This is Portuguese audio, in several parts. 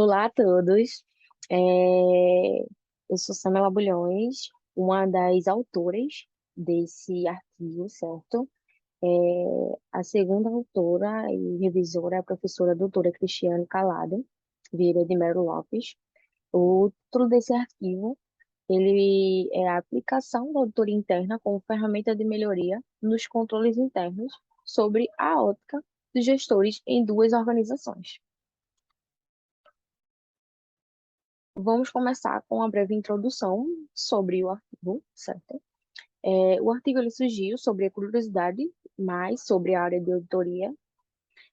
Olá a todos. Eu sou Samela Bulhões, uma das autoras desse artigo, certo? A segunda autora e revisora é a professora doutora Cristiane Calado Vieira de Melo Lopes. O título desse artigo, ele é a aplicação da auditoria interna como ferramenta de melhoria nos controles internos sobre a ótica dos gestores em duas organizações. Vamos começar com uma breve introdução sobre o artigo, certo? O artigo ele surgiu sobre a curiosidade mais sobre a área de auditoria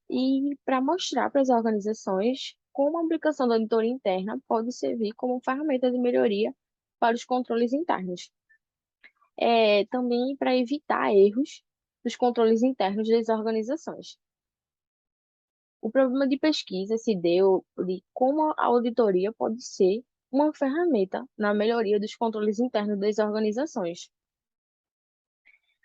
e para mostrar para as organizações como a aplicação da auditoria interna pode servir como ferramenta de melhoria para os controles internos. Também para evitar erros dos controles internos das organizações. O problema de pesquisa se deu de como a auditoria pode ser uma ferramenta na melhoria dos controles internos das organizações.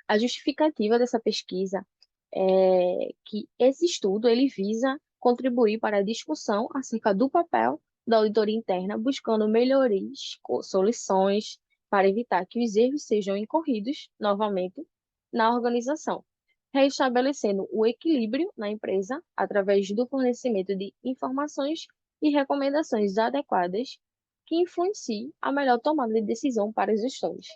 A justificativa dessa pesquisa é que esse estudo ele visa contribuir para a discussão acerca do papel da auditoria interna, buscando melhorias, soluções para evitar que os erros sejam incorridos novamente na organização, reestabelecendo o equilíbrio na empresa através do fornecimento de informações e recomendações adequadas que influenciem a melhor tomada de decisão para os gestores.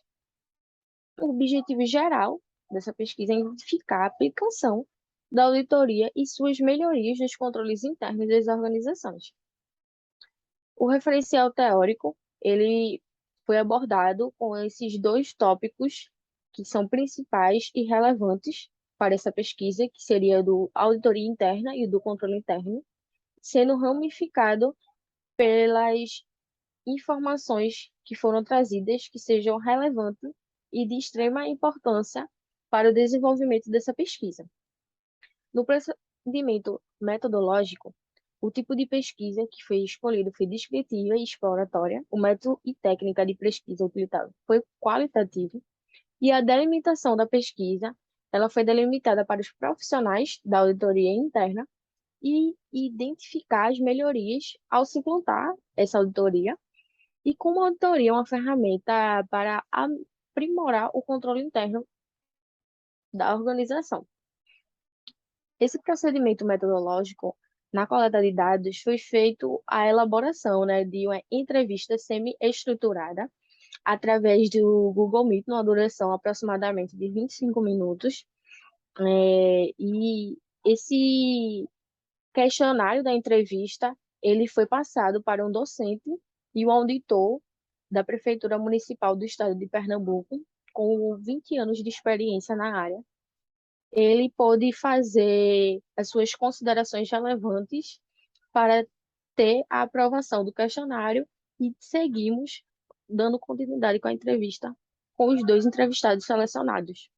O objetivo geral dessa pesquisa é identificar a aplicação da auditoria e suas melhorias nos controles internos das organizações. O referencial teórico, ele foi abordado com esses dois tópicos que são principais e relevantes para essa pesquisa, que seria do auditoria interna e do controle interno, sendo ramificado pelas informações que foram trazidas que sejam relevantes e de extrema importância para o desenvolvimento dessa pesquisa. No procedimento metodológico, o tipo de pesquisa que foi escolhido foi descritiva e exploratória, o método e técnica de pesquisa utilizado foi qualitativo, e a delimitação da pesquisa ela foi delimitada para os profissionais da auditoria interna e identificar as melhorias ao se implantar essa auditoria e como a auditoria é uma ferramenta para aprimorar o controle interno da organização. Esse procedimento metodológico na coleta de dados foi feito a elaboração, né, de uma entrevista semi-estruturada através do Google Meet, numa duração aproximadamente de 25 minutos. E esse questionário da entrevista, ele foi passado para um docente e um auditor da Prefeitura Municipal do Estado de Pernambuco, com 20 anos de experiência na área. Ele pôde fazer as suas considerações relevantes para ter a aprovação do questionário e seguimos dando continuidade com a entrevista com os dois entrevistados selecionados.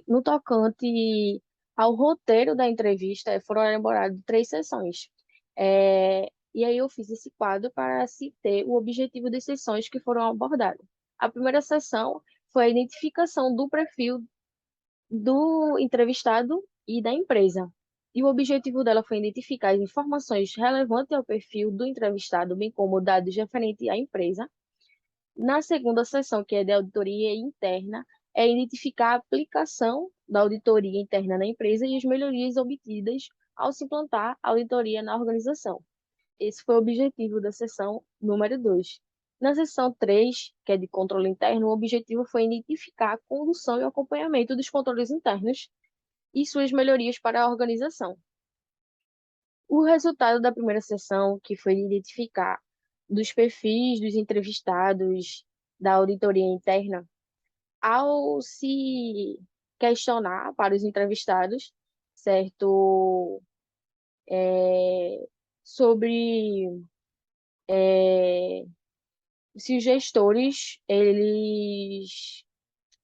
No tocante ao roteiro da entrevista, foram elaboradas 3 sessões. E aí eu fiz esse quadro para se ter o objetivo das sessões que foram abordadas. A primeira sessão foi a identificação do perfil do entrevistado e da empresa. E o objetivo dela foi identificar as informações relevantes ao perfil do entrevistado, bem como dados referentes à empresa. Na segunda sessão, que é de auditoria interna, é identificar a aplicação da auditoria interna na empresa e as melhorias obtidas ao se implantar a auditoria na organização. Esse foi o objetivo da sessão número 2. Na sessão 3, que é de controle interno, o objetivo foi identificar a condução e o acompanhamento dos controles internos e suas melhorias para a organização. O resultado da primeira sessão, que foi de identificar dos perfis dos entrevistados da auditoria interna, ao se questionar para os entrevistados, certo, sobre se os gestores eles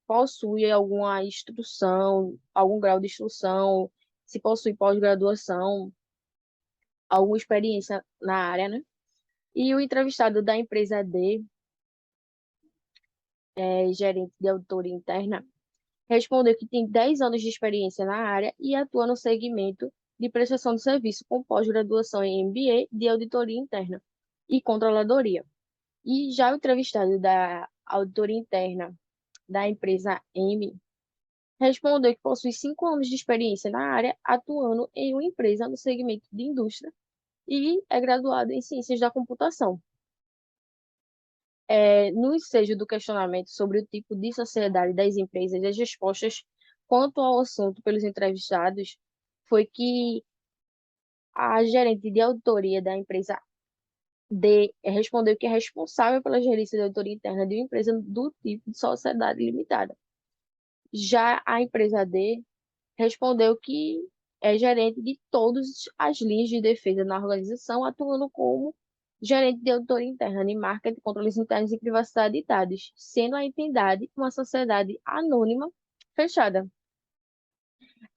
possuem alguma instrução, algum grau de instrução, se possui pós-graduação, alguma experiência na área, né? E o entrevistado da empresa D, gerente de auditoria interna, respondeu que tem 10 anos de experiência na área e atua no segmento de prestação de serviço com pós-graduação em MBA de auditoria interna e controladoria. E já o entrevistado da auditoria interna da empresa M respondeu que possui 5 anos de experiência na área, atuando em uma empresa no segmento de indústria e é graduado em ciências da computação. No ensejo do questionamento sobre o tipo de sociedade das empresas e as respostas quanto ao assunto pelos entrevistados foi que a gerente de auditoria da empresa D respondeu que é responsável pela gerência de auditoria interna de uma empresa do tipo de sociedade limitada. Já a empresa D respondeu que é gerente de todas as linhas de defesa na organização, atuando como gerente de auditoria interna de marketing, controles internos e privacidade de dados, sendo a entidade uma sociedade anônima fechada.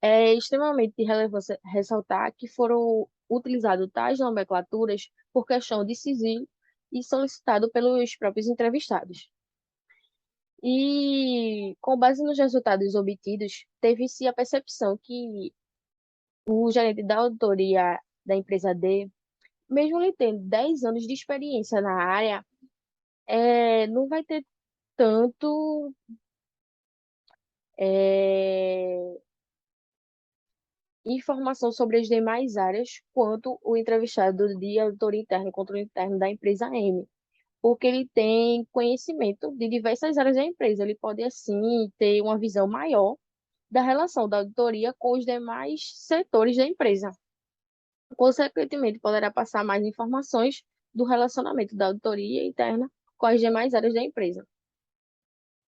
É extremamente de relevância ressaltar que foram utilizadas tais nomenclaturas por questão de sigilo e solicitado pelos próprios entrevistados. E, com base nos resultados obtidos, teve-se a percepção que o gerente da auditoria da empresa D, mesmo ele tendo 10 anos de experiência na área, não vai ter tanto é, informação sobre as demais áreas quanto o entrevistado de auditoria interna e controle interno da empresa M, porque ele tem conhecimento de diversas áreas da empresa. Ele pode, assim, ter uma visão maior da relação da auditoria com os demais setores da empresa. Consequentemente, poderá passar mais informações do relacionamento da auditoria interna com as demais áreas da empresa.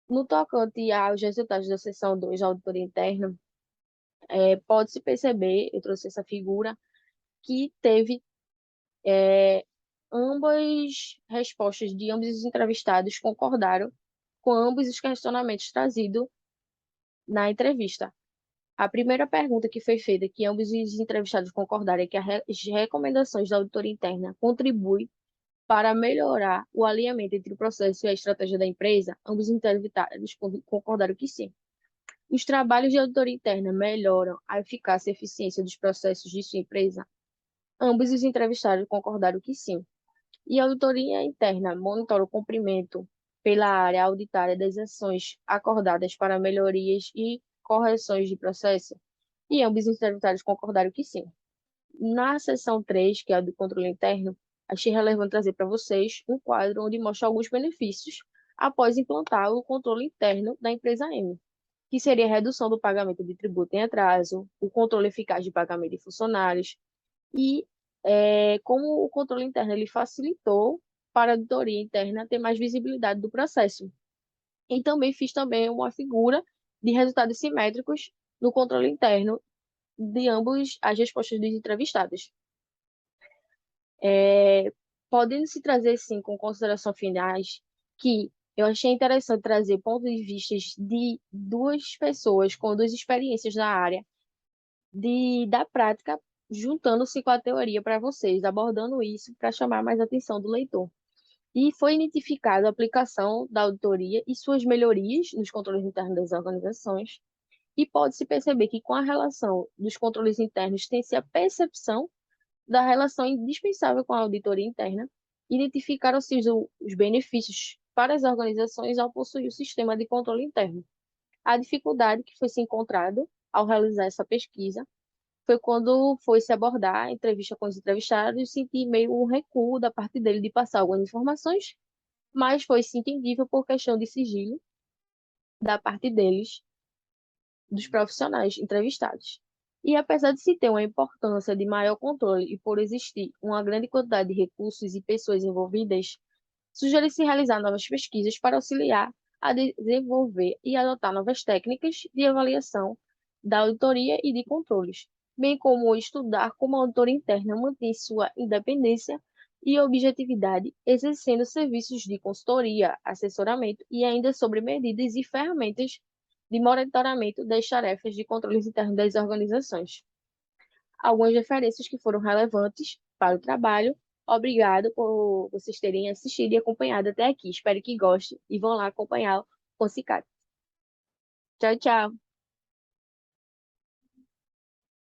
No tocante aos resultados da seção 2 da auditoria interna, pode-se perceber, eu trouxe essa figura, que teve ambas respostas de ambos os entrevistados concordaram com ambos os questionamentos trazidos na entrevista. A primeira pergunta que foi feita, que ambos os entrevistados concordaram, é que as recomendações da auditoria interna contribuem para melhorar o alinhamento entre o processo e a estratégia da empresa. Ambos os entrevistados concordaram que sim. Os trabalhos de auditoria interna melhoram a eficácia e eficiência dos processos de sua empresa. Ambos os entrevistados concordaram que sim. E a auditoria interna monitora o cumprimento pela área auditária das ações acordadas para melhorias e correções de processo. E ambos os entrevistados concordaram que sim. Na seção 3, que é a do controle interno, achei relevante trazer para vocês um quadro onde mostra alguns benefícios após implantar o controle interno da empresa M, que seria a redução do pagamento de tributo em atraso, o controle eficaz de pagamento de funcionários e como o controle interno ele facilitou para a auditoria interna ter mais visibilidade do processo. E também fiz também uma figura de resultados simétricos no controle interno de ambos as respostas dos entrevistados. Podendo-se trazer, sim, com consideração finais, que eu achei interessante trazer pontos de vista de duas pessoas com duas experiências na área, da prática, juntando-se com a teoria para vocês, abordando isso para chamar mais a atenção do leitor. E foi identificada a aplicação da auditoria e suas melhorias nos controles internos das organizações, e pode-se perceber que, com a relação dos controles internos, tem-se a percepção da relação indispensável com a auditoria interna, identificaram-se os benefícios para as organizações ao possuir o sistema de controle interno. A dificuldade que foi se encontrada ao realizar essa pesquisa foi quando foi se abordar a entrevista com os entrevistados e senti meio um recuo da parte dele de passar algumas informações, mas foi-se entendível por questão de sigilo da parte deles, dos profissionais entrevistados. E apesar de se ter uma importância de maior controle e por existir uma grande quantidade de recursos e pessoas envolvidas, sugere-se realizar novas pesquisas para auxiliar a desenvolver e adotar novas técnicas de avaliação da auditoria e de controles, bem como estudar como a auditoria interna mantém sua independência e objetividade, exercendo serviços de consultoria, assessoramento e ainda sobre medidas e ferramentas de monitoramento das tarefas de controles internos das organizações. Algumas referências que foram relevantes para o trabalho. Obrigado por vocês terem assistido e acompanhado até aqui. Espero que gostem e vão lá acompanhar o CICAT. Tchau, tchau.